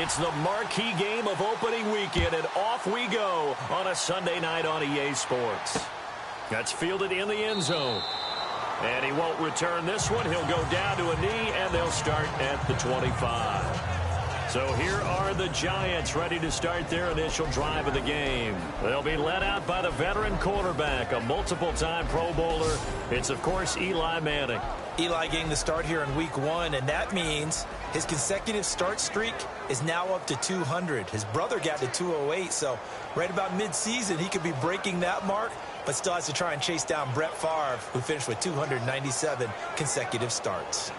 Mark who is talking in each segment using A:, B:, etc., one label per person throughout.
A: It's the marquee game of opening weekend, and off we go on a Sunday night on EA Sports. That's fielded in the end zone. And he won't return this one. He'll go down to a knee, and they'll start at the 25. So here are the Giants ready to start their initial drive of the game. They'll be led out by the veteran quarterback, a multiple-time Pro Bowler. It's, of course, Eli Manning.
B: Eli getting the start here in Week 1, and that means his consecutive start streak is now up to 200. His brother got to 208, so right about mid-season he could be breaking that mark, but still has to try and chase down Brett Favre, who finished with 297 consecutive starts.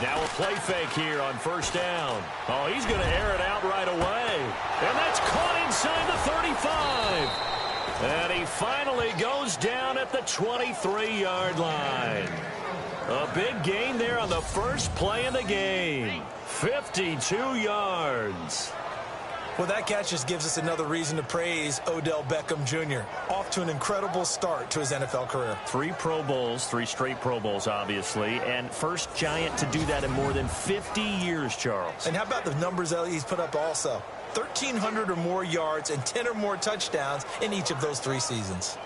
A: Now a play fake here on first down. Oh, he's going to air it out right away. And that's caught inside the 35. And he finally goes down at the 23-yard line. A big gain there on the first play of the game. 52 yards.
B: Well, that catch just gives us another reason to praise Odell Beckham Jr. Off to an incredible start to his NFL career.
A: 3 Pro Bowls, 3 straight Pro Bowls, obviously, and first Giant to do that in more than 50 years, Charles.
B: And how about the numbers that he's put up also? 1,300 or more yards and 10 or more touchdowns in each of those 3 seasons.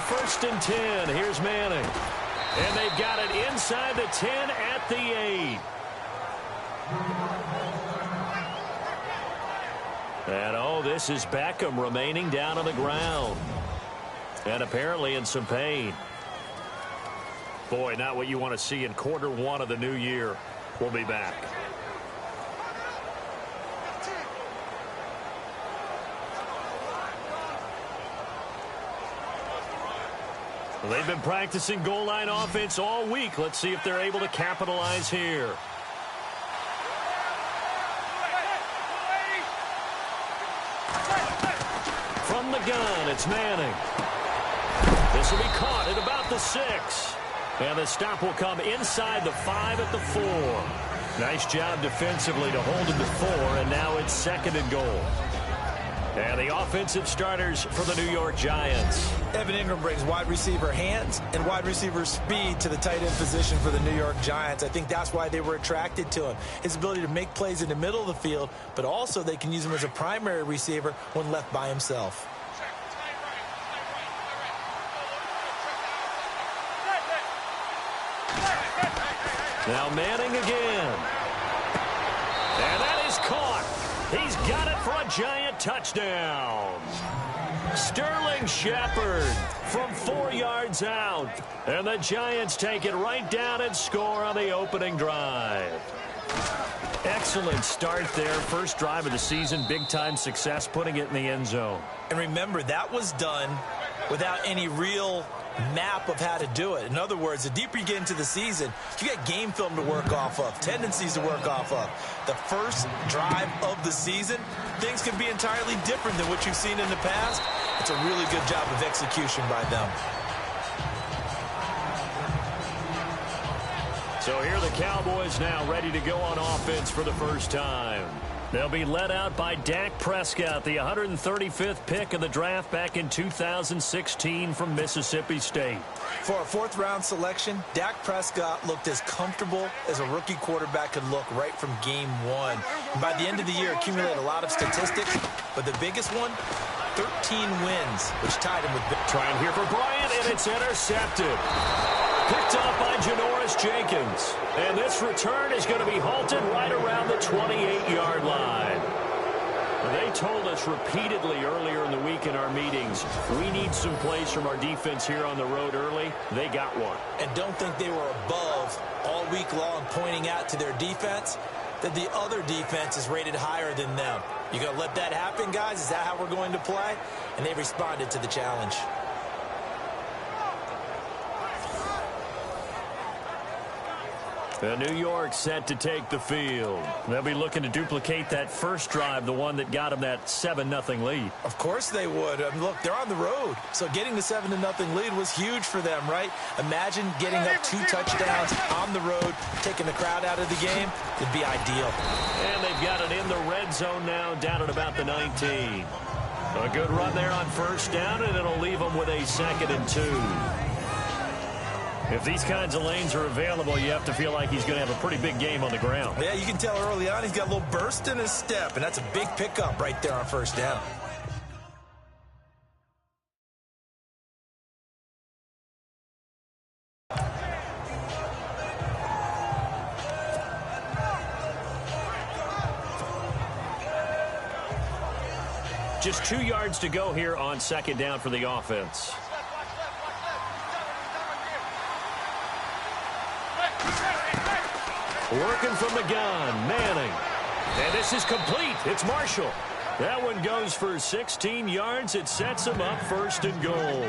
A: First and 10. Here's Manning. And they've got it inside the 10 at the 8. And, oh, this is Beckham remaining down on the ground. And apparently in some pain. Boy, not what you want to see in quarter 1 of the new year. We'll be back. They've been practicing goal line offense all week. Let's see if they're able to capitalize here. From the gun, it's Manning. This will be caught at about the 6. And the stop will come inside the 5 at the 4. Nice job defensively to hold him to 4, and now it's 2nd and goal. And the offensive starters for the New York Giants.
B: Evan Ingram brings wide receiver hands and wide receiver speed to the tight end position for the New York Giants. I think that's why they were attracted to him. His ability to make plays in the middle of the field, but also they can use him as a primary receiver when left by himself.
A: Now Manning again. And that is caught. He's got it for a Giant touchdown. Sterling Shepard from 4 yards out. And the Giants take it right down and score on the opening drive. Excellent start there. First drive of the season. Big-time success putting it in the end zone.
B: And remember, that was done without any real map of how to do it. In other words, the deeper you get into the season, you get game film to work off of, tendencies to work off of. The first drive of the season, things can be entirely different than what you've seen in the past. It's a really good job of execution by them.
A: So here are the Cowboys now ready to go on offense for the first time. They'll be led out by Dak Prescott, the 135th pick of the draft back in 2016 from Mississippi State.
B: For a 4th-round selection, Dak Prescott looked as comfortable as a rookie quarterback could look right from game 1. And by the end of the year, accumulated a lot of statistics, but the biggest one, 13 wins, which tied him with...
A: Trying here for Bryant, and it's intercepted. Picked up by Janoris Jenkins. And this return is going to be halted right around the 28-yard line. They told us repeatedly earlier in the week in our meetings, we need some plays from our defense here on the road early. They got one.
B: And don't think they were above all week long pointing out to their defense that the other defense is rated higher than them. You going to let that happen, guys? Is that how we're going to play? And they responded to the challenge.
A: New York set to take the field. They'll be looking to duplicate that first drive, the one that got them that 7-0 lead.
B: Of course they would. Look, they're on the road. So getting the 7-0 lead was huge for them, right? Imagine getting up 2 touchdowns on the road, taking the crowd out of the game. It'd be ideal.
A: And they've got it in the red zone now, down at about the 19. A good run there on first down, and it'll leave them with a 2nd and 2. If these kinds of lanes are available, you have to feel like he's going to have a pretty big game on the ground.
B: Yeah, you can tell early on he's got a little burst in his step, and that's a big pickup right there on first down.
A: Just 2 yards to go here on 2nd down for the offense. Working from the gun, Manning. And this is complete. It's Marshall. That one goes for 16 yards. It sets him up 1st and goal.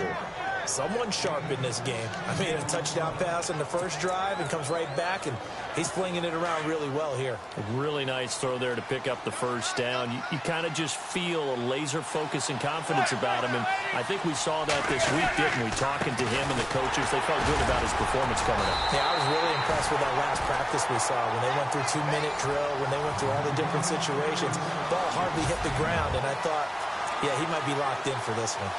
B: Someone sharp in this game. I mean, a touchdown pass in the first drive and comes right back, and he's flinging it around really well here.
A: A really nice throw there to pick up the first down. You kind of just feel a laser focus and confidence about him, and I think we saw that this week, didn't we? Talking to him and the coaches, they felt good about his performance coming up.
B: Yeah, I was really impressed with that last practice we saw when they went through 2-minute drill, when they went through all the different situations. Ball hardly hit the ground, and I thought, yeah, he might be locked in for this one.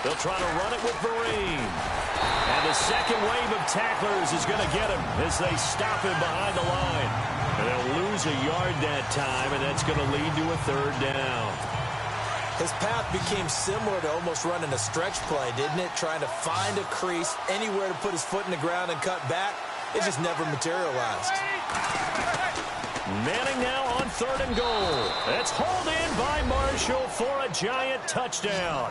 A: They'll try to run it with Vereen. And the second wave of tacklers is going to get him as they stop him behind the line. And they'll lose a yard that time, and that's going to lead to a 3rd down.
B: His path became similar to almost running a stretch play, didn't it? Trying to find a crease, anywhere to put his foot in the ground and cut back. It just never materialized.
A: Manning now on 3rd and goal. It's hauled in by Marshall for a Giant touchdown.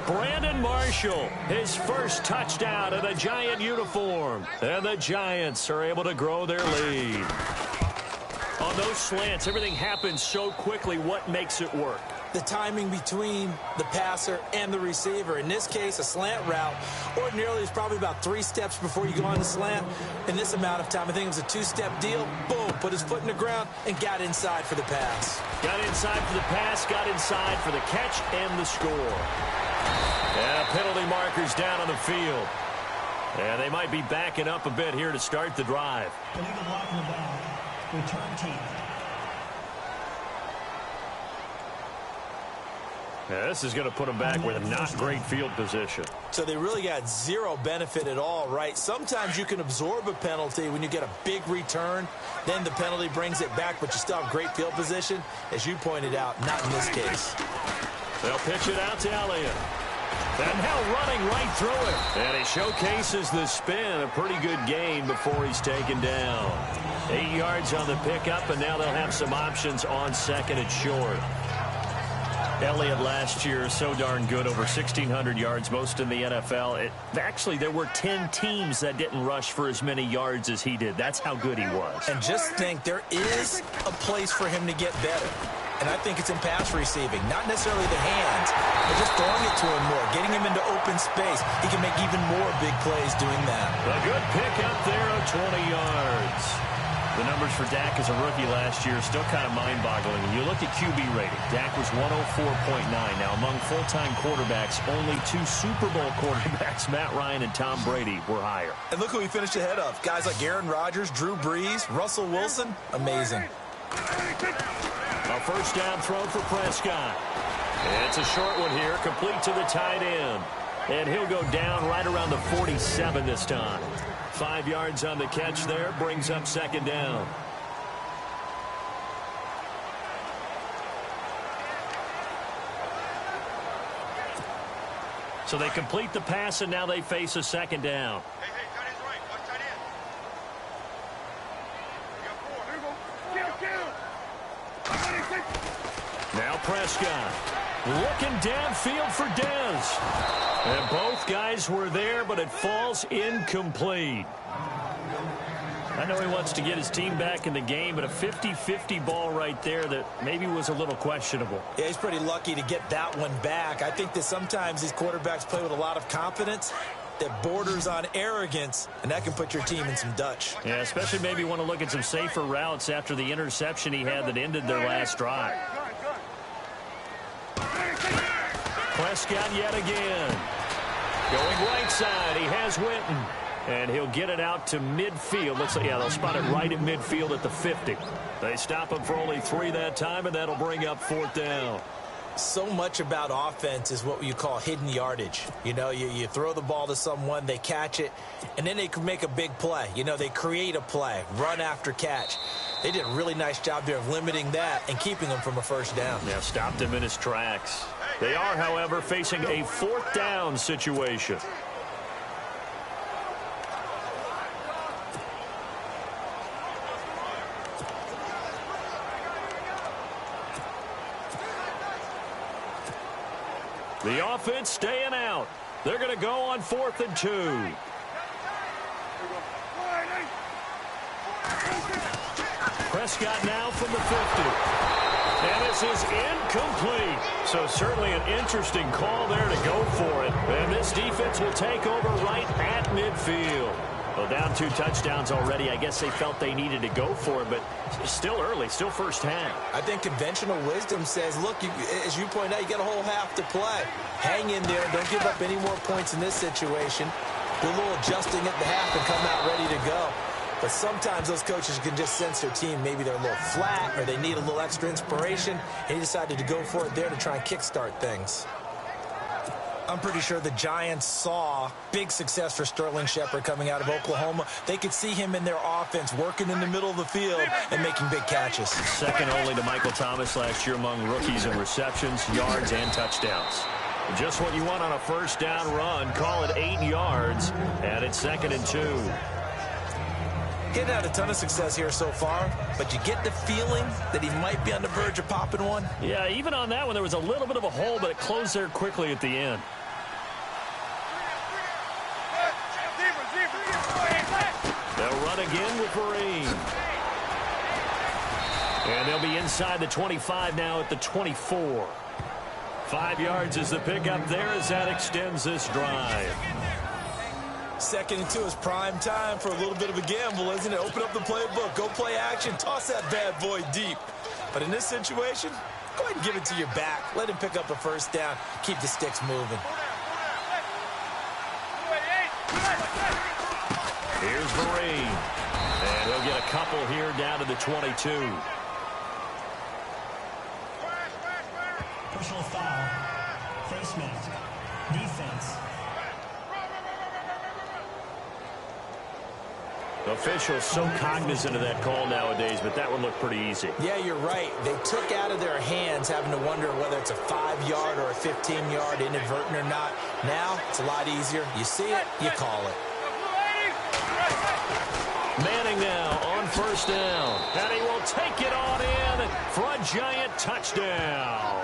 A: Brandon Marshall, his first touchdown in a Giant uniform. And the Giants are able to grow their lead. On those slants, everything happens so quickly. What makes it work?
B: The timing between the passer and the receiver. In this case, a slant route ordinarily is probably about 3 steps before you go on the slant. In this amount of time, I think it was a 2-step deal. Boom, put his foot in the ground and got inside for the pass.
A: Got inside for the pass, got inside for the catch and the score. And penalty markers down on the field. And they might be backing up a bit here to start the drive.
C: Illegal blocking the ball. Return team.
A: Yeah, this is going to put them back with a not great field position.
B: So they really got zero benefit at all, right? Sometimes you can absorb a penalty when you get a big return. Then the penalty brings it back, but you still have great field position. As you pointed out, not in this case.
A: They'll pitch it out to Elliott. And now running right through it. And he showcases the spin. A pretty good gain before he's taken down. 8 yards on the pickup, and now they'll have some options on 2nd and short. Elliott last year, so darn good, over 1,600 yards, most in the NFL. Actually, there were 10 teams that didn't rush for as many yards as he did. That's how good he was.
B: And just think, there is a place for him to get better. And I think it's in pass receiving, not necessarily the hands, but just throwing it to him more, getting him into open space. He can make even more big plays doing that.
A: A good pick up there of 20 yards. The numbers for Dak as a rookie last year still kind of mind-boggling. When you look at QB rating, Dak was 104.9. Now, among full-time quarterbacks, only 2 Super Bowl quarterbacks, Matt Ryan and Tom Brady, were higher.
B: And look who he finished ahead of. Guys like Aaron Rodgers, Drew Brees, Russell Wilson. Amazing.
A: A first down throw for Prescott. It's a short one here, complete to the tight end. And he'll go down right around the 47 this time. 5 yards on the catch there, brings up 2nd down. So they complete the pass, and now they face a 2nd down. Now Prescott. Looking downfield for Dez. And both guys were there, but it falls incomplete. I know he wants to get his team back in the game, but a 50-50 ball right there that maybe was a little questionable.
B: Yeah, he's pretty lucky to get that one back. I think that sometimes these quarterbacks play with a lot of confidence that borders on arrogance, and that can put your team in some Dutch.
A: Yeah, especially maybe want to look at some safer routes after the interception he had that ended their last drive. Prescott yet again. Going right side, he has Winton. And he'll get it out to midfield. Looks like, yeah, they'll spot it right in midfield at the 50. They stop him for only 3 that time, and that'll bring up 4th down.
B: So much about offense is what you call hidden yardage. You know, you throw the ball to someone, they catch it, and then they can make a big play. You know, they create a play, run after catch. They did a really nice job there of limiting that and keeping him from a 1st down.
A: Yeah, stopped him in his tracks. They are, however, facing a 4th down situation. The offense staying out. They're going to go on 4th and 2. Prescott now from the 50. And this is incomplete. So certainly an interesting call there to go for it. And this defense will take over right at midfield. Well, down 2 touchdowns already. I guess they felt they needed to go for it, but still early, still 1st half.
B: I think conventional wisdom says, look, as you point out, you got a whole half to play. Hang in there. Don't give up any more points in this situation. Do a little adjusting at the half and come out ready to go. But sometimes those coaches can just sense their team. Maybe they're a little flat or they need a little extra inspiration, and he decided to go for it there to try and kickstart things. I'm pretty sure the Giants saw big success for Sterling Shepard coming out of Oklahoma. They could see him in their offense working in the middle of the field and making big catches.
A: Second only to Michael Thomas last year among rookies in receptions, yards, and touchdowns. Just what you want on a 1st down run. Call it 8 yards, and it's 2nd and 2.
B: Getting out a ton of success here so far, but you get the feeling that he might be on the verge of popping one.
A: Yeah, even on that one, there was a little bit of a hole, but it closed there quickly at the end. They'll run again with Vereen. And they'll be inside the 25 now at the 24. 5 yards is the pickup there as that extends this drive.
B: 2nd and 2 is prime time for a little bit of a gamble, isn't it? Open up the playbook, go play action, toss that bad boy deep. But in this situation, go ahead and give it to your back. Let him pick up a 1st down, keep the sticks moving.
A: Here's Vereen. And he'll get a couple here down to the 22.
C: Personal foul. Face mask. Defense.
A: Officials so cognizant of that call nowadays, but that would look pretty easy.
B: Yeah, you're right. They took out of their hands having to wonder whether it's a 5-yard or a 15-yard, inadvertent or not. Now, it's a lot easier. You see it, you call it.
A: Manning now on 1st down. And he will take it on in for a giant touchdown.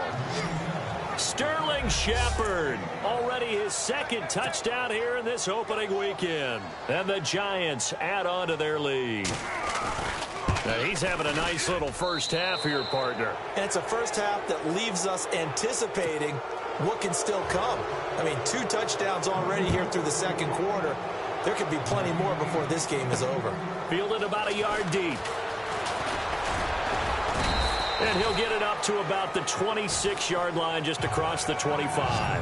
A: Sterling Shepard, already his 2nd touchdown here in this opening weekend. And the Giants add on to their lead. Now he's having a nice little 1st half here, partner.
B: And it's a 1st half that leaves us anticipating what can still come. I mean, 2 touchdowns already here through the 2nd quarter. There could be plenty more before this game is over.
A: Fielded about a yard deep. And he'll get it up to about the 26-yard line just across the 25.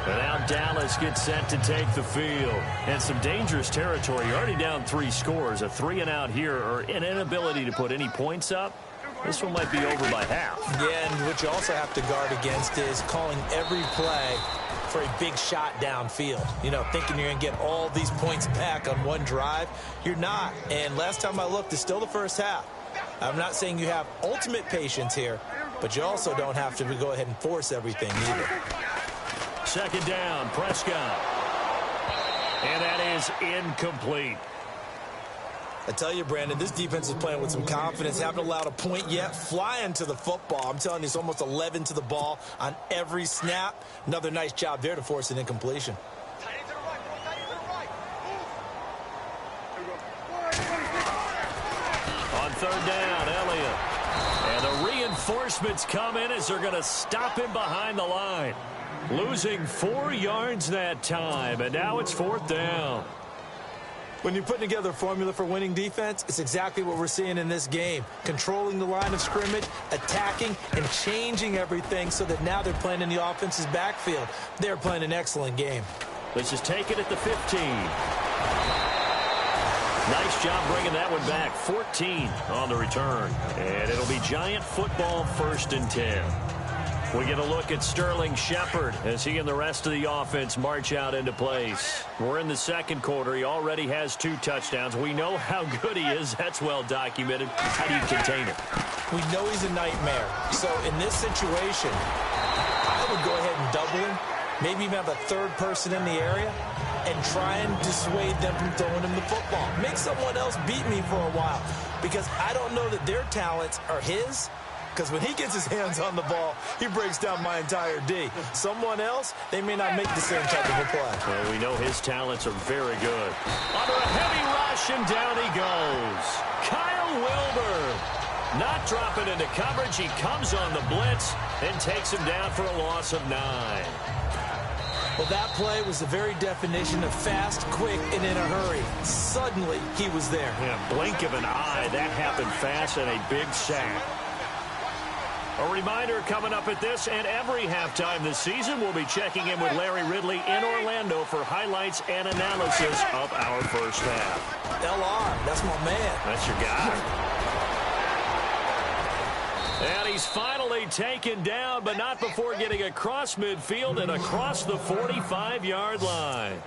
A: And now Dallas gets set to take the field. And some dangerous territory. You're already down 3 scores. A 3-and-out here or an inability to put any points up. This one might be over by half.
B: Yeah, and what you also have to guard against is calling every play for a big shot downfield. You know, thinking you're going to get all these points back on one drive. You're not. And last time I looked, it's still the 1st half. I'm not saying you have ultimate patience here, but you also don't have to go ahead and force everything either.
A: 2nd down, Prescott. And that is incomplete.
B: I tell you, Brandon, this defense is playing with some confidence. Haven't allowed a point yet. Flying to the football. I'm telling you, it's almost 11 to the ball on every snap. Another nice job there to force an incompletion.
A: On third down, Elliott. And the reinforcements come in as they're going to stop him behind the line. Losing 4 yards that time, and now it's fourth down.
B: When you're putting together a formula for winning defense, it's exactly what we're seeing in this game. Controlling the line of scrimmage, attacking, and changing everything so that now they're playing in the offense's backfield. They're playing an excellent game.
A: This is taken at the 15. Nice job bringing that one back. 14 on the return. And it'll be Giant football, 1st and 10. We get a look at Sterling Shepard as he and the rest of the offense march out into place. We're in the second quarter. He already has 2 touchdowns. We know how good he is. That's well documented. How do you contain him?
B: We know he's a nightmare. So in this situation, I would go ahead and double him. Maybe even have a 3rd person in the area and try and dissuade them from throwing him the football. Make someone else beat me for a while because I don't know that their talents are his. Because when he gets his hands on the ball, he breaks down my entire D. Someone else, they may not make the same type of a play.
A: Well, we know his talents are very good. Under a heavy rush, and down he goes. Kyle Wilbur not dropping into coverage. He comes on the blitz and takes him down for a loss of 9.
B: Well, that play was the very definition of fast, quick, and in a hurry. Suddenly, he was there.
A: Yeah, blink of an eye. That happened fast and a big sack. A reminder coming up at this and every halftime this season, we'll be checking in with Larry Ridley in Orlando for highlights and analysis of our first half.
B: LR, that's my man.
A: That's your guy. And he's finally taken down, but not before getting across midfield and across the 45-yard line.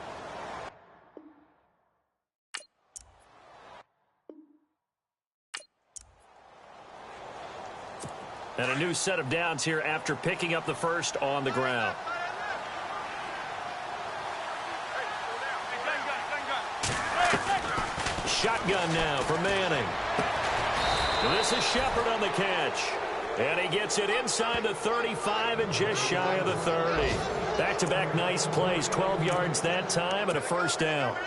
A: And a new set of downs here after picking up the first on the ground. Shotgun now for Manning. And this is Shepard on the catch. And he gets it inside the 35 and just shy of the 30. Back-to-back nice plays. 12 yards that time and a first down.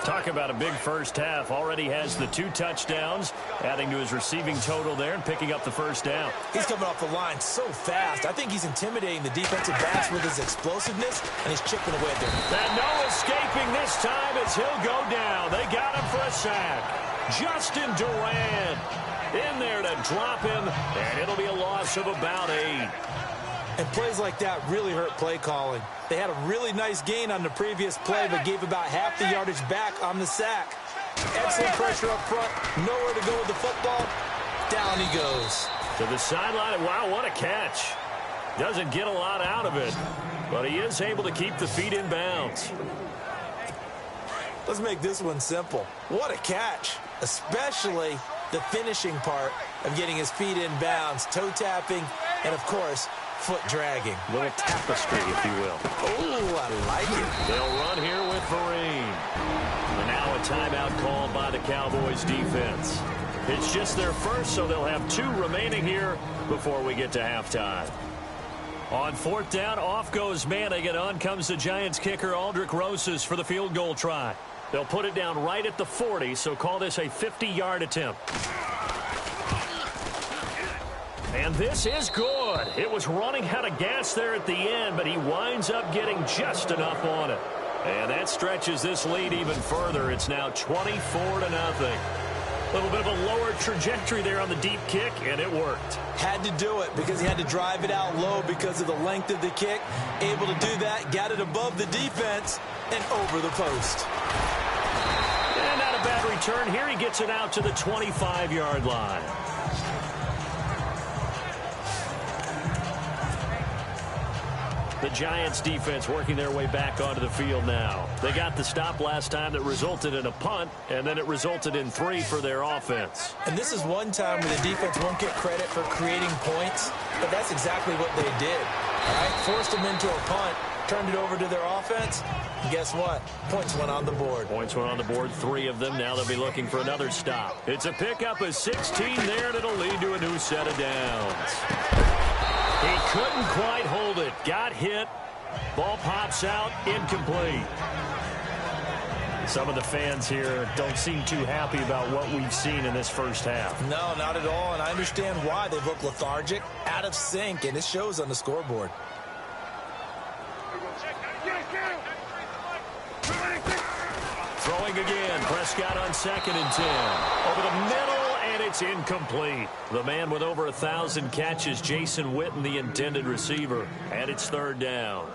A: Talk about a big first half. Already has the 2 touchdowns, adding to his receiving total there and picking up the first down.
B: He's coming off the line so fast. I think he's intimidating the defensive backs with his explosiveness, and he's chipping away at them.
A: And no escaping this time as he'll go down. They got him for a sack. Justin Durant in there to drop him, and it'll be a loss of about 8.
B: And plays like that really hurt play calling. They had a really nice gain on the previous play, but gave about half the yardage back on the sack. Excellent pressure up front. Nowhere to go with the football. Down he goes.
A: To the sideline. Wow, what a catch. Doesn't get a lot out of it, but he is able to keep the feet in bounds.
B: Let's make this one simple. What a catch, especially the finishing part of getting his feet in bounds, toe tapping, and, of course, foot dragging.
A: Little tapestry, if you will.
B: Oh, I like it.
A: They'll run here with Vereen. And now a timeout called by the Cowboys defense. It's just their first, so they'll have 2 remaining here before we get to halftime. On fourth down, off goes Manning, and on comes the Giants kicker Aldrick Rosas for the field goal try. They'll put it down right at the 40, so call this a 50-yard attempt. And this is good. It was running out of gas there at the end, but he winds up getting just enough on it. And that stretches this lead even further. It's now 24-0. A little bit of a lower trajectory there on the deep kick, and it worked.
B: Had to do it because he had to drive it out low because of the length of the kick. Able to do that, got it above the defense and over the post.
A: And not a bad return here. He gets it out to the 25-yard line. The Giants defense working their way back onto the field now. They got the stop last time that resulted in a punt, and then it resulted in 3 for their offense.
B: And this is one time where the defense won't get credit for creating points, but that's exactly what they did. All right, forced them into a punt, turned it over to their offense. And guess what? Points went on the board.
A: Points went on the board, 3 of them. Now they'll be looking for another stop. It's a pickup of 16 there, and it'll lead to a new set of downs. He couldn't quite hold it. Got hit. Ball pops out, incomplete. Some of the fans here don't seem too happy about what we've seen in this first half.
B: No, not at all, and I understand why. They look lethargic, out of sync, and it shows on the scoreboard.
A: Throwing again. Prescott on 2nd and 10. Over the middle, and it's incomplete. The man with over 1,000 catches, Jason Witten, the intended receiver. And it's 3rd down.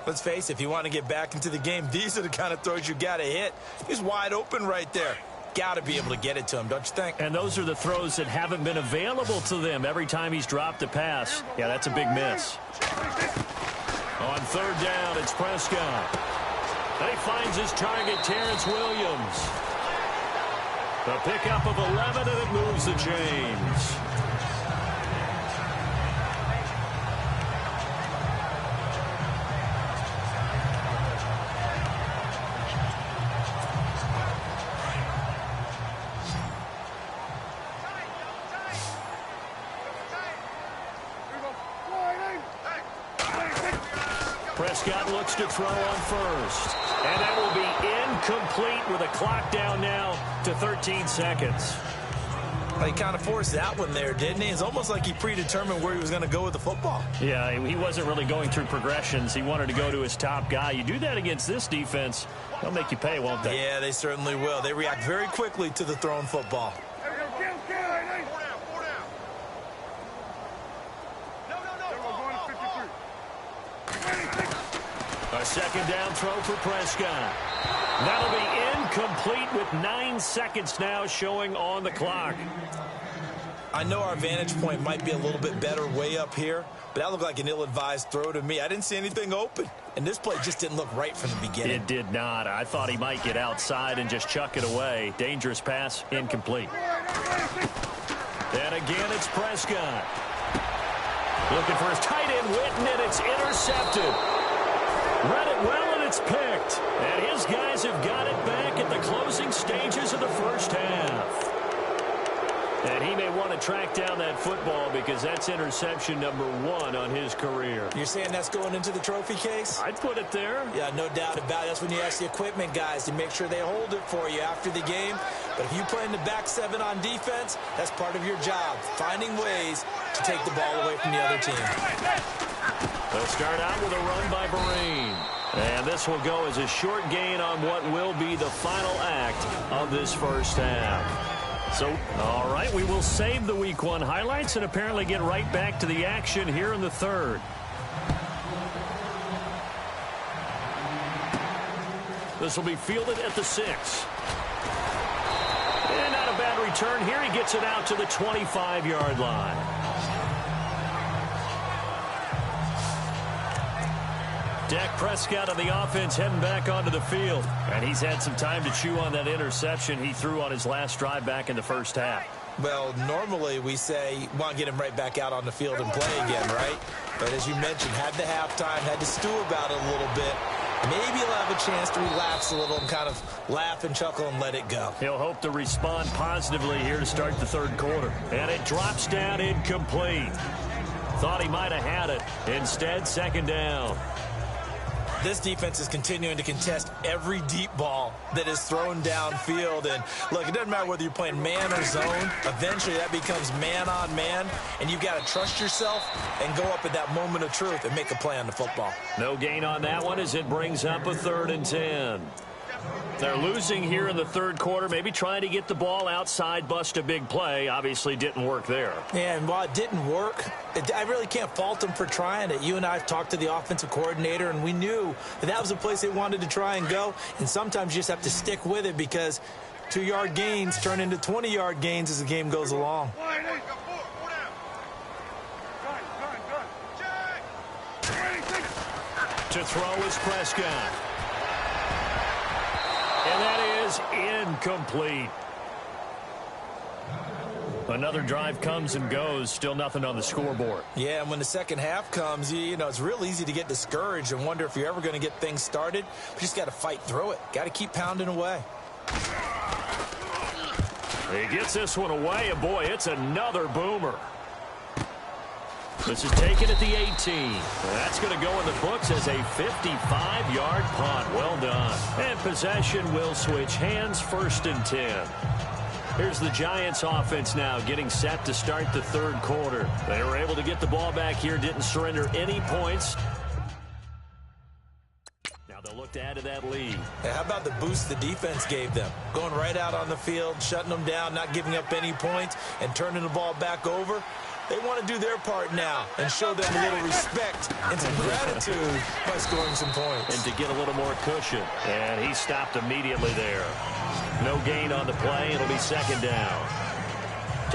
B: Let's face it, if you want to get back into the game, these are the kind of throws you got to hit. He's wide open right there. Got to be able to get it to him, don't you think?
A: And those are the throws that haven't been available to them every time he's dropped a pass. Yeah, that's a big miss. On 3rd down, it's Prescott. He finds his target, Terrence Williams. The pickup of 11, and it moves the chains. Prescott looks to throw on 1st. And that will be incomplete with a clock down now to 13 seconds.
B: Well, he kind of forced that one there, didn't he? It's almost like he predetermined where he was going to go with the football.
A: Yeah, he wasn't really going through progressions. He wanted to go to his top guy. You do that against this defense, they'll make you pay, won't they?
B: Yeah, they certainly will. They react very quickly to the thrown football.
A: A 2nd down throw for Prescott. That'll be incomplete with 9 seconds now showing on the clock.
B: I know our vantage point might be a little bit better way up here, but that looked like an ill-advised throw to me. I didn't see anything open, and this play just didn't look right from the beginning.
A: It did not. I thought he might get outside and just chuck it away. Dangerous pass, incomplete. And again, it's Prescott. Looking for his tight end, Witten, and it's intercepted. Read it well, and it's picked. And his guys have got it back at the closing stages of the first half. And he may want to track down that football because that's interception number 1 on his career.
B: You're saying that's going into the trophy case?
A: I'd put it there.
B: Yeah, no doubt about it. That's when you ask the equipment guys to make sure they hold it for you after the game. But if you play in the back 7 on defense, that's part of your job, finding ways to take the ball away from the other team.
A: They'll start out with a run by Vereen. And this will go as a short gain on what will be the final act of this first half. So, all right, we will save the Week 1 highlights and apparently get right back to the action here in the 3rd. This will be fielded at the 6. And not a bad return here. He gets it out to the 25-yard line. Dak Prescott on the offense heading back onto the field. And he's had some time to chew on that interception he threw on his last drive back in the first half.
B: Well, normally we say, want to get him right back out on the field and play again, right? But as you mentioned, had the halftime, had to stew about it a little bit. Maybe he'll have a chance to relax a little and kind of laugh and chuckle and let it go.
A: He'll hope to respond positively here to start the 3rd quarter. And it drops down incomplete. Thought he might have had it. Instead, 2nd down.
B: This defense is continuing to contest every deep ball that is thrown downfield. And, look, it doesn't matter whether you're playing man or zone. Eventually, that becomes man-on-man, and you've got to trust yourself and go up at that moment of truth and make a play on the football.
A: No gain on that one as it brings up a 3rd and 10. They're losing here in the 3rd quarter, maybe trying to get the ball outside, bust a big play. Obviously didn't work there.
B: Yeah, and while it didn't work, I really can't fault them for trying it. You and I have talked to the offensive coordinator, and we knew that was a place they wanted to try and go. And sometimes you just have to stick with it because 2-yard gains turn into 20-yard gains as the game goes along.
A: To throw is Prescott. And that is incomplete. Another drive comes and goes, still nothing on the scoreboard.
B: Yeah, and when the second half comes, you know, it's real easy to get discouraged and wonder if you're ever going to get things started. You just got to fight through it. Got to keep pounding away.
A: He gets this one away, and boy, it's another boomer. This is taken at the 18. That's going to go in the books as a 55-yard punt. Well done. And possession will switch hands, 1st and 10. Here's the Giants offense now getting set to start the third quarter. They were able to get the ball back here, didn't surrender any points. Now they'll look to add to that lead.
B: Yeah, how about the boost the defense gave them? Going right out on the field, shutting them down, not giving up any points, and turning the ball back over. They want to do their part now and show them a little respect and some gratitude by scoring some points.
A: And to get a little more cushion. And he stopped immediately there. No gain on the play. It'll be 2nd down.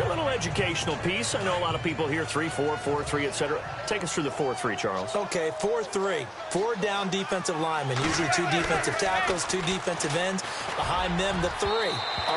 A: A little educational piece. I know a lot of people hear 3-4, 4-3, etc. Take us through the 4-3, Charles.
B: Okay, 4-3. 4 down defensive linemen. Usually 2 defensive tackles, 2 defensive ends. Behind them, the 3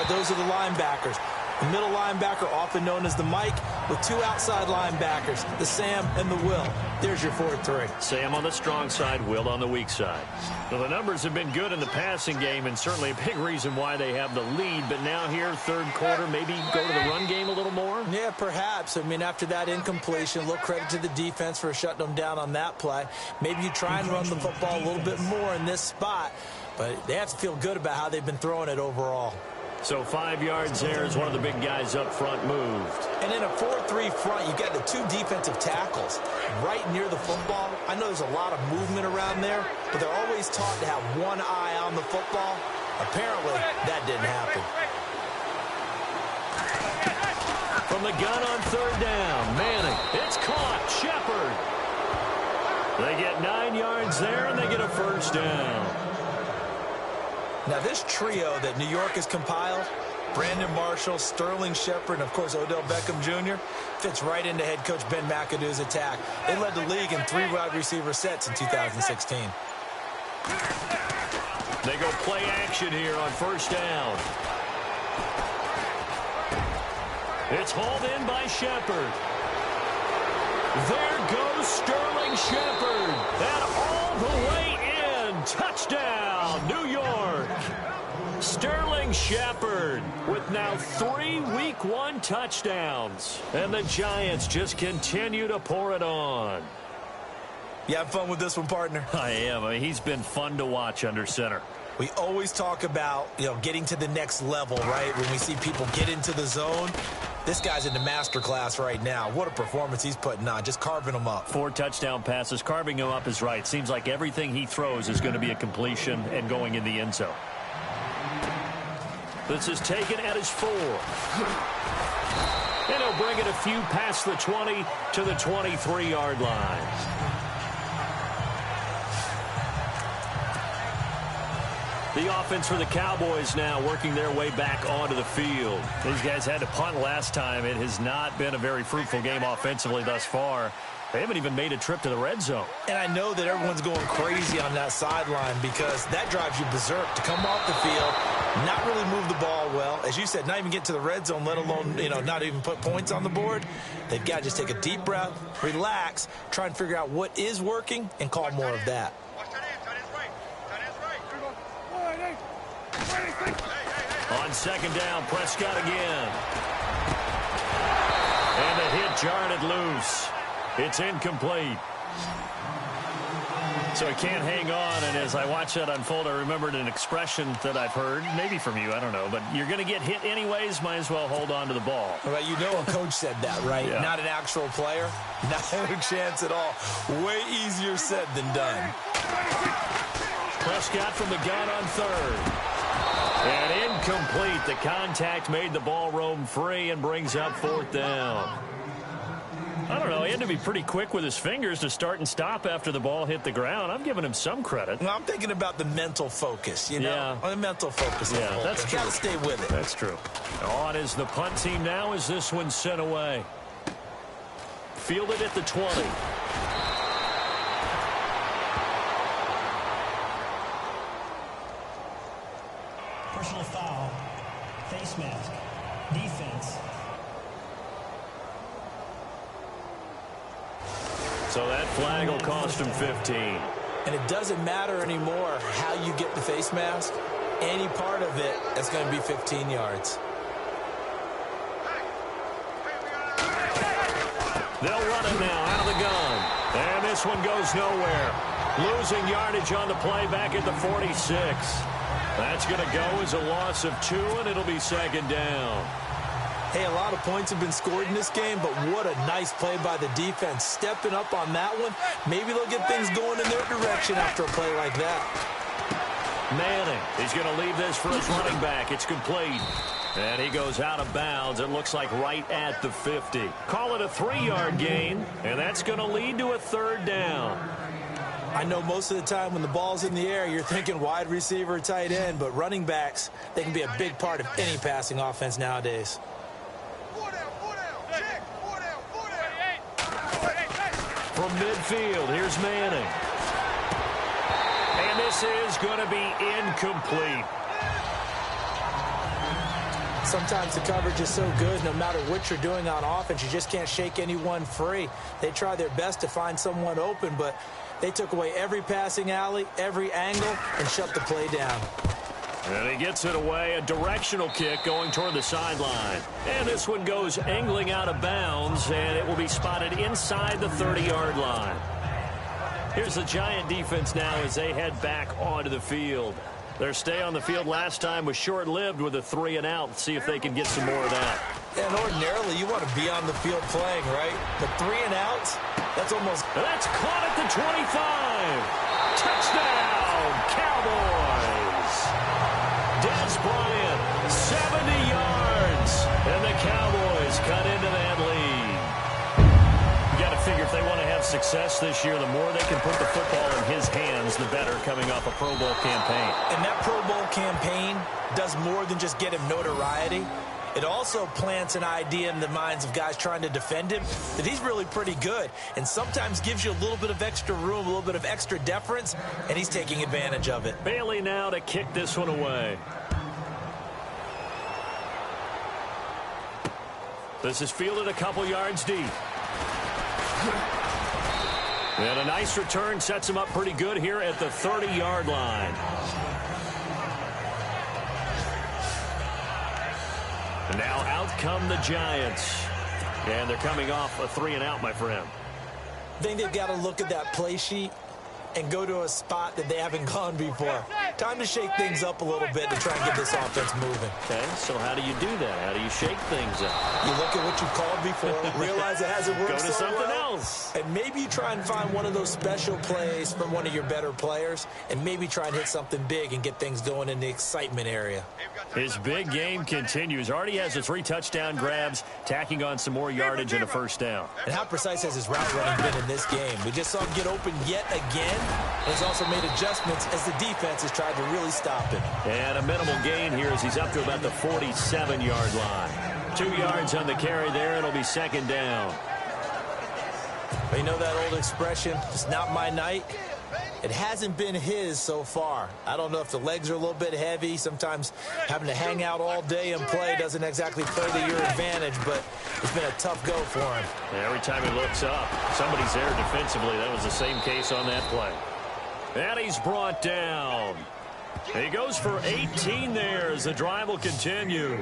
B: those are the linebackers. The middle linebacker, often known as the Mike, with 2 outside linebackers, the Sam and the Will. There's your 4-3.
A: Sam on the strong side, Will on the weak side. Well, the numbers have been good in the passing game, and certainly a big reason why they have the lead. But now here, third quarter, maybe go to the run game a little more?
B: Yeah, perhaps. I mean, after that incompletion, a little credit to the defense for shutting them down on that play. Maybe you try and run the football a little bit more in this spot, but they have to feel good about how they've been throwing it overall.
A: So 5 yards there as one of the big guys up front moved.
B: And in a 4-3 front, you've got the 2 defensive tackles right near the football. I know there's a lot of movement around there, but they're always taught to have one eye on the football. Apparently, that didn't happen.
A: From the gun on 3rd down, Manning. It's caught. Shepard. They get 9 yards there, and they get a 1st down.
B: Now, this trio that New York has compiled, Brandon Marshall, Sterling Shepard, and, of course, Odell Beckham Jr., fits right into head coach Ben McAdoo's attack. They led the league in 3 wide receiver sets in 2016.
A: They go play action here on 1st down. It's hauled in by Shepard. There goes Sterling Shepard. And all the way in. Touchdown, New York. Sterling Shepard with now 3 Week 1 touchdowns. And the Giants just continue to pour it on.
B: You having fun with this one, partner?
A: I am. I mean, he's been fun to watch under center.
B: We always talk about, getting to the next level, right? When we see people get into the zone. This guy's in the master class right now. What a performance he's putting on, just carving them up.
A: 4 touchdown passes. Carving him up is right. Seems like everything he throws is going to be a completion and going in the end zone. This is taken at his 4. And he'll bring it a few past the 20 to the 23-yard line. The offense for the Cowboys now working their way back onto the field. These guys had to punt last time. It has not been a very fruitful game offensively thus far. They haven't even made a trip to the red zone.
B: And I know that everyone's going crazy on that sideline because that drives you berserk to come off the field, not really move the ball well. As you said, not even get to the red zone, let alone, not even put points on the board. They've got to just take a deep breath, relax, try and figure out what is working, and call more of that.
A: On 2nd down, Prescott again. And the hit jarred it loose. It's incomplete. So he can't hang on, and as I watch that unfold, I remembered an expression that I've heard, maybe from you, I don't know, but you're going to get hit anyways, might as well hold on to the ball.
B: Well, a coach said that, right?
A: Yeah.
B: Not an actual player. Not a chance at all. Way easier said than done.
A: Prescott from the gun on 3rd. And incomplete. The contact made the ball roam free and brings up 4th down. I don't know. He had to be pretty quick with his fingers to start and stop after the ball hit the ground. I'm giving him some credit.
B: Well, I'm thinking about the mental focus, Yeah. The mental focus.
A: Yeah, that's true.
B: Got to stay with it.
A: That's true. On is the punt team now as this one's sent away. Fielded at the 20.
C: Personal foul. Face mask. Defense.
A: So that flag will cost him 15.
B: And it doesn't matter anymore how you get the face mask. Any part of it is going to be 15 yards.
A: They'll run it now out of the gun. And this one goes nowhere. Losing yardage on the play back at the 46. That's going to go as a loss of 2, and it'll be second down.
B: Hey, a lot of points have been scored in this game, but what a nice play by the defense. Stepping up on that one, maybe they'll get things going in their direction after a play like that.
A: Manning, he's going to leave this for his running back. It's complete. And he goes out of bounds. It looks like right at the 50. Call it a 3-yard gain, and that's going to lead to a third down.
B: I know most of the time when the ball's in the air, you're thinking wide receiver, tight end, but running backs, they can be a big part of any passing offense nowadays.
A: From midfield, here's Manning. And this is going to be incomplete.
B: Sometimes the coverage is so good, no matter what you're doing on offense, you just can't shake anyone free. They try their best to find someone open, but they took away every passing alley, every angle, and shut the play down.
A: And he gets it away, a directional kick going toward the sideline. And this one goes angling out of bounds, and it will be spotted inside the 30-yard line. Here's the Giant defense now as they head back onto the field. Their stay on the field last time was short-lived with a 3-and-out. Let's see if they can get some more of that.
B: And ordinarily, you want to be on the field playing, right? But 3-and-outs, that's almost...
A: That's caught at the 25. Touchdown, Cowboys. Des Bryant, 70 yards. And the Cowboys cut into that lead. You got to figure if they want to have success this year, the more they can put the football in his hands, the better, coming off a Pro Bowl campaign.
B: And that Pro Bowl campaign does more than just get him notoriety. It also plants an idea in the minds of guys trying to defend him that he's really pretty good, and sometimes gives you a little bit of extra room, a little bit of extra deference, and he's taking advantage of it.
A: Bailey now to kick this one away. This is fielded a couple yards deep. And a nice return sets him up pretty good here at the 30-yard line. And now out come the Giants. And they're coming off a 3-and-out, my friend.
B: I think they've got to look at that play sheet and go to a spot that they haven't gone before. Time to shake things up a little bit to try and get this offense moving.
A: Okay, so how do you do that? How do you shake things up?
B: You look at what you called before, realize it hasn't worked
A: Go to
B: so
A: something
B: well,
A: else.
B: and maybe you try and find one of those special plays from one of your better players, and maybe try and hit something big and get things going in the excitement area.
A: His big game continues. Already has the 3 touchdown grabs, tacking on some more yardage and a first down.
B: And how precise has his route running been in this game? We just saw him get open yet again. He's also made adjustments as the defense has tried to really stop him.
A: And a minimal gain here as he's up to about the 47-yard line. 2 yards on the carry there. It'll be second down.
B: But you know that old expression, it's not my night? It hasn't been his so far. I don't know if the legs are a little bit heavy. Sometimes having to hang out all day and play doesn't exactly play to your advantage, but it's been a tough go for him.
A: And every time he looks up, somebody's there defensively. That was the same case on that play. And he's brought down. He goes for 18 there as the drive will continue.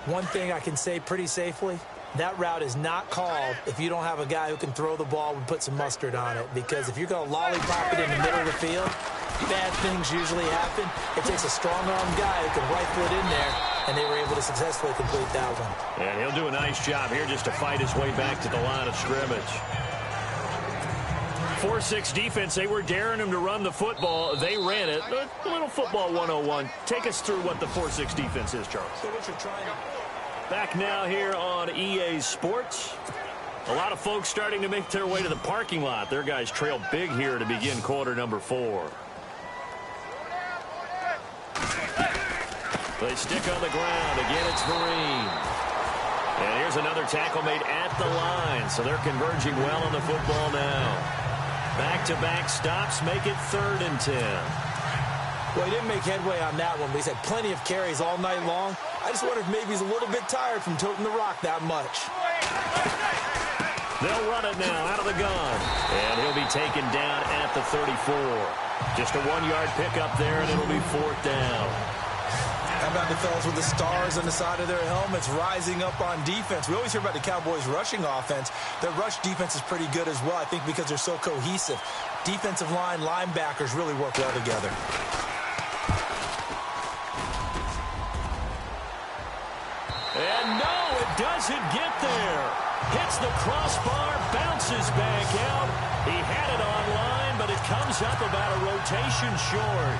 B: One thing I can say pretty safely, that route is not called if you don't have a guy who can throw the ball and put some mustard on it. Because if you're going to lollipop it in the middle of the field, bad things usually happen. It takes a strong-armed guy who can rifle it in there, and they were able to successfully complete that one.
A: And he'll do a nice job here just to fight his way back to the line of scrimmage. 4-6 defense, they were daring him to run the football. They ran it. A little football 101. Take us through what the 4-6 defense is, Charles.
B: So what you're trying to...
A: Back now here on EA Sports. A lot of folks starting to make their way to the parking lot. Their guys trail big here to begin quarter number 4. They stick on the ground. Again, it's Vereen. And here's another tackle made at the line. So they're converging well on the football now. Back-to-back stops make it 3rd and 10.
B: Well, he didn't make headway on that one, but he's had plenty of carries all night long. I just wonder if maybe he's a little bit tired from toting the rock that much.
A: They'll run it now out of the gun. And he'll be taken down at the 34. Just a 1-yard pickup there, and it'll be 4th down.
B: How about the fellas with the stars on the side of their helmets rising up on defense? We always hear about the Cowboys' rushing offense. Their rush defense is pretty good as well, I think, because they're so cohesive. Defensive line, linebackers really work well together.
A: And no, it doesn't get there. Hits the crossbar, bounces back out. He had it online, but it comes up about a rotation short.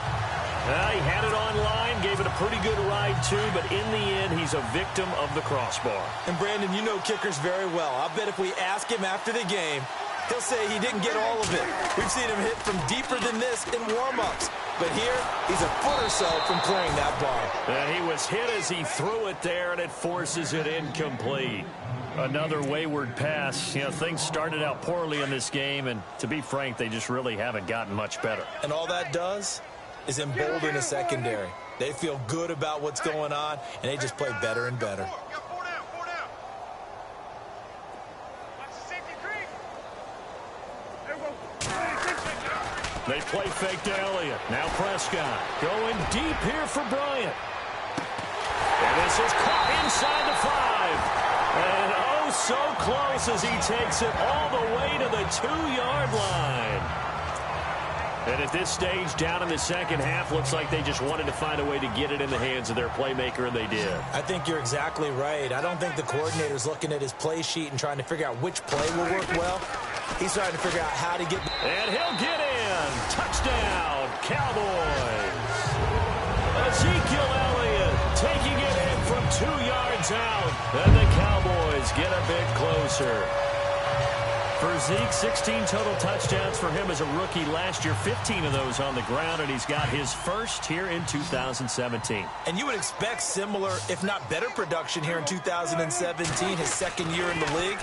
A: He had it online, gave it a pretty good ride, too, but in the end, he's a victim of the crossbar.
B: And, Brandon, you know kickers very well. I bet if we ask him after the game, he'll say he didn't get all of it. We've seen him hit from deeper than this in warm-ups. But here, he's a foot or so from clearing that bar.
A: And he was hit as he threw it there, and it forces it incomplete. Another wayward pass. You know, things started out poorly in this game, and to be frank, they just really haven't gotten much better.
B: And all that does is embolden a secondary. They feel good about what's going on, and they just play better and better.
A: They play fake to Elliott. Now Prescott going deep here for Bryant. And this is caught inside the 5. And oh, so close as he takes it all the way to the 2-yard line. And at this stage, down in the second half, looks like they just wanted to find a way to get it in the hands of their playmaker, and they did.
B: I think you're exactly right. I don't think the coordinator's looking at his play sheet and trying to figure out which play will work well. He's trying to figure out how to get...
A: And he'll get in. Touchdown, Cowboys. Ezekiel Elliott taking it in from 2 yards out. And the Cowboys get a bit closer. For Zeke, 16 total touchdowns for him as a rookie last year, 15 of those on the ground, and he's got his first here in 2017.
B: And you would expect similar, if not better, production here in 2017, his second year in the league.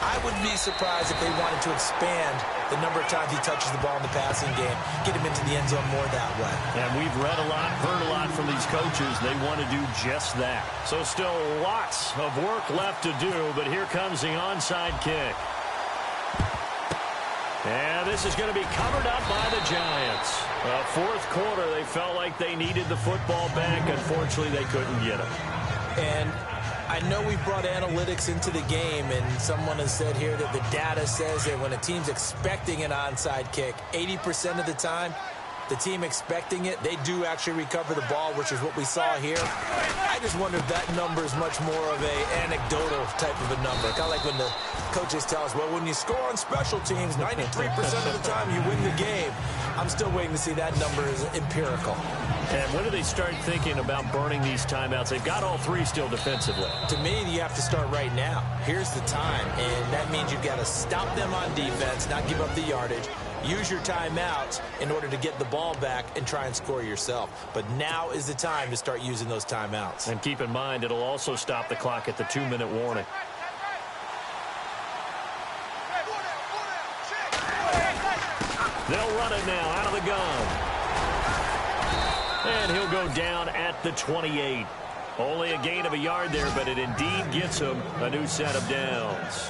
B: I would be surprised if they wanted to expand the number of times he touches the ball in the passing game, get him into the end zone more that way.
A: And we've read a lot, heard a lot from these coaches. They want to do just that. So still lots of work left to do, but here comes the onside kick. And this is going to be covered up by the Giants. Fourth quarter, they felt like they needed the football back. Unfortunately, they couldn't get it.
B: And I know we brought analytics into the game, and someone has said here that the data says that when a team's expecting an onside kick, 80% of the time, the team expecting it, they do actually recover the ball, which is what we saw here. I just wonder if that number is much more of a anecdotal type of a number. Kind of like when the coaches tell us, well, when you score on special teams, 93% of the time you win the game. I'm still waiting to see that number is empirical.
A: And when do they start thinking about burning these timeouts? They've got all 3 still defensively.
B: To me, you have to start right now. Here's the time, and that means you've got to stop them on defense, not give up the yardage. Use your timeouts in order to get the ball back and try and score yourself. But now is the time to start using those timeouts.
A: And keep in mind, it'll also stop the clock at the 2-minute warning. They'll run it now out of the gun. And he'll go down at the 28. Only a gain of a yard there, but it indeed gets him a new set of downs.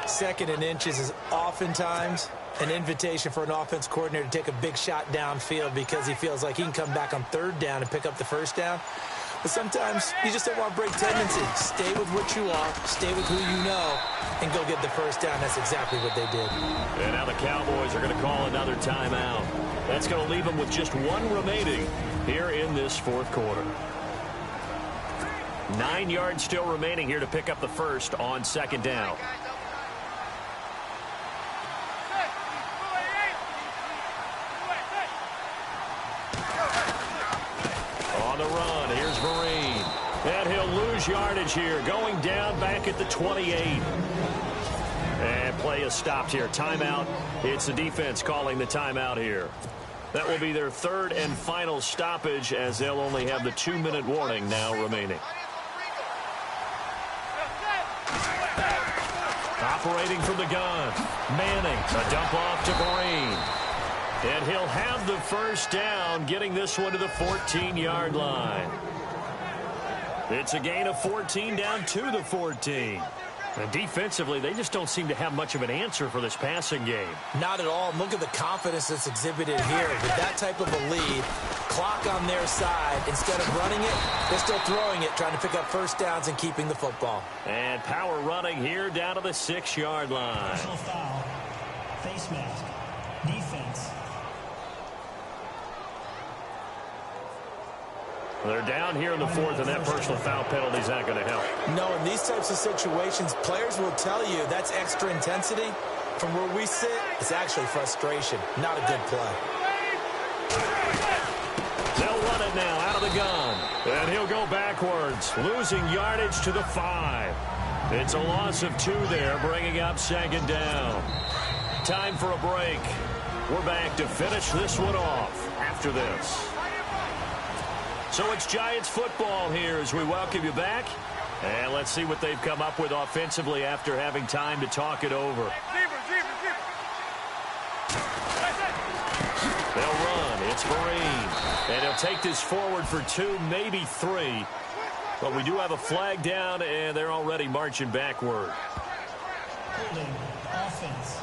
B: 2nd and inches is oftentimes an invitation for an offense coordinator to take a big shot downfield because he feels like he can come back on 3rd down and pick up the 1st down. But sometimes you just don't want to break tendency. Stay with what you are, stay with who you know, and go get the 1st down. That's exactly what they did.
A: And now the Cowboys are going to call another timeout. That's going to leave them with just 1 remaining here in this 4th quarter. 9 yards still remaining here to pick up the 1st on 2nd down. On the run, here's Vereen. And he'll lose yardage here, going down back at the 28. And play is stopped here. Timeout. It's the defense calling the timeout here. That will be their 3rd and final stoppage as they'll only have the 2-minute warning now remaining. Operating from the gun. Manning, a dump off to Vereen. And he'll have the 1st down, getting this one to the 14-yard line. It's a gain of 14 down to the 14. And defensively, they just don't seem to have much of an answer for this passing game.
B: Not at all. Look at the confidence that's exhibited here. With that type of a lead, clock on their side, instead of running it, they're still throwing it, trying to pick up first downs and keeping the football.
A: And power running here down to the 6-yard line.
C: Personal foul. Face mask. Defense.
A: They're down here in the 4th, and that personal foul penalty is not going to help.
B: No, in these types of situations, players will tell you that's extra intensity. From where we sit, it's actually frustration, not a good play.
A: They'll run it now out of the gun. And he'll go backwards, losing yardage to the 5. It's a loss of 2 there, bringing up 2nd down. Time for a break. We're back to finish this one off after this. So it's Giants football here as we welcome you back. And let's see what they've come up with offensively after having time to talk it over. They'll run. It's Marine. And he'll take this forward for 2, maybe 3. But we do have a flag down, and they're already marching backward.
C: Holding. Offense.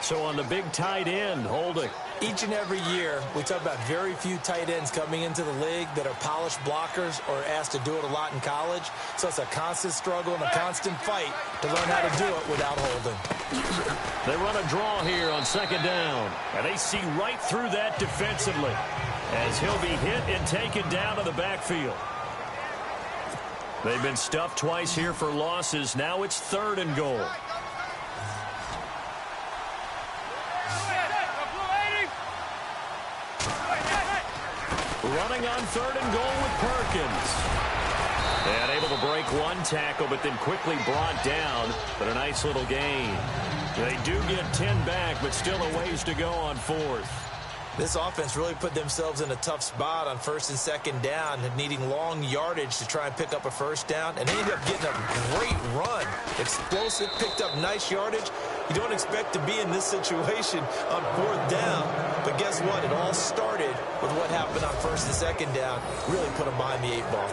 B: So on the big tight end, holding. Each and every year, we talk about very few tight ends coming into the league that are polished blockers or asked to do it a lot in college. So it's a constant struggle and a constant fight to learn how to do it without holding.
A: They run a draw here on 2nd down. And they see right through that defensively as he'll be hit and taken down to the backfield. They've been stuffed twice here for losses. Now it's 3rd and goal. Running on 3rd and goal with Perkins. And able to break 1 tackle, but then quickly brought down. But a nice little gain. They do get 10 back, but still a ways to go on 4th.
B: This offense really put themselves in a tough spot on 1st and 2nd down, needing long yardage to try and pick up a first down. And they ended up getting a great run. Explosive, picked up nice yardage. You don't expect to be in this situation on 4th down. But guess what? It all started with what happened on 1st and 2nd down. Really put them behind the 8 ball.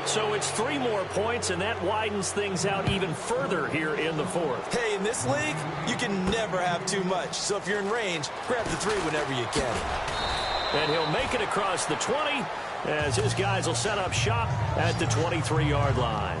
A: So it's 3 more points, and that widens things out even further here in the 4th.
B: Hey, in this league, you can never have too much. So if you're in range, grab the 3 whenever you can.
A: And he'll make it across the 20 as his guys will set up shop at the 23-yard line.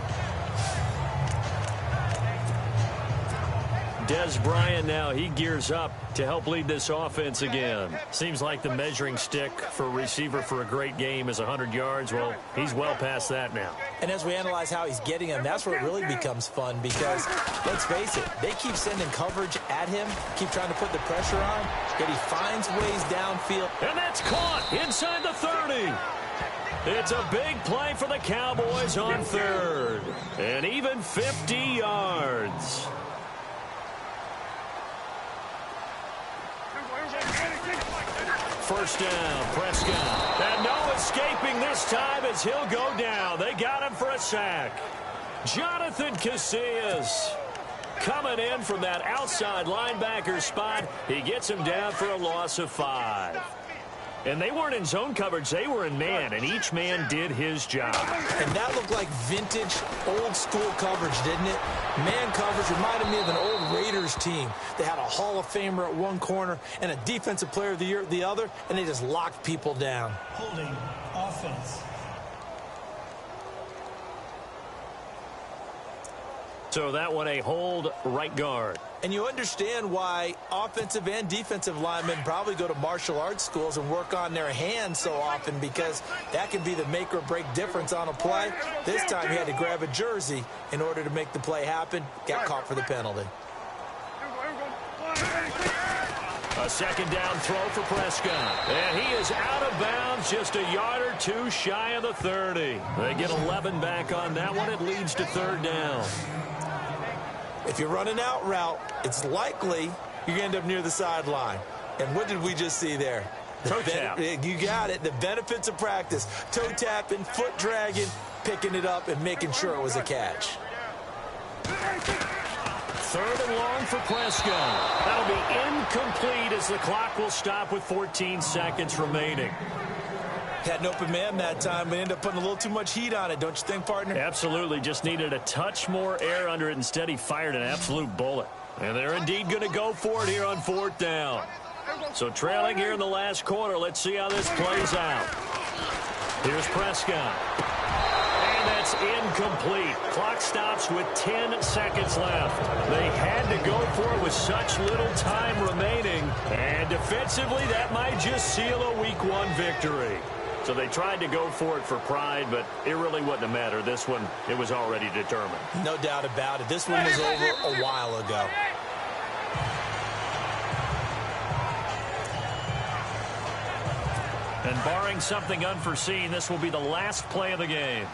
A: Des Bryant now, he gears up to help lead this offense again. Seems like the measuring stick for a receiver for a great game is 100 yards. Well, he's well past that now.
B: And as we analyze how he's getting them, that's where it really becomes fun because, let's face it, they keep sending coverage at him, keep trying to put the pressure on, yet he finds ways downfield.
A: And that's caught inside the 30. It's a big play for the Cowboys on 3rd. And even 50 yards. First down, Prescott. And no escaping this time as he'll go down. They got him for a sack. Jonathan Casillas coming in from that outside linebacker spot. He gets him down for a loss of 5. And they weren't in zone coverage. They were in man, and each man did his job.
B: And that looked like vintage, old-school coverage, didn't it? Man coverage reminded me of an old Raiders team. They had a Hall of Famer at one corner and a Defensive Player of the Year at the other, and they just locked people down.
C: Holding. Offense.
A: So that one a hold right guard.
B: And you understand why offensive and defensive linemen probably go to martial arts schools and work on their hands so often because that can be the make or break difference on a play. This time he had to grab a jersey in order to make the play happen. Got caught for the penalty.
A: A 2nd down throw for Prescott. And he is out of bounds just a yard or 2 shy of the 30. They get 11 back on that one. It leads to 3rd down.
B: If you're running out route, it's likely you're going to end up near the sideline. And what did we just see there?
A: Toe tap.
B: You got it. The benefits of practice. Toe tapping, foot dragging, picking it up, and making sure it was a catch.
A: 3rd and long for Prescott. That'll be incomplete as the clock will stop with 14 seconds remaining.
B: Had an open man that time, but ended up putting a little too much heat on it, don't you think, partner?
A: Absolutely. Just needed a touch more air under it. Instead, he fired an absolute bullet. And they're indeed going to go for it here on 4th down. So trailing here in the last quarter. Let's see how this plays out. Here's Prescott. And that's incomplete. Clock stops with 10 seconds left. They had to go for it with such little time remaining. And defensively, that might just seal a Week 1 victory. So they tried to go for it for pride, but it really wasn't a matter. This one, it was already determined.
B: No doubt about it. This one was over a while ago.
A: And barring something unforeseen, this will be the last play of the game.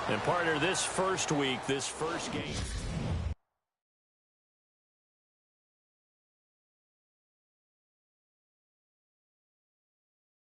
A: And partner, this first week, this first game.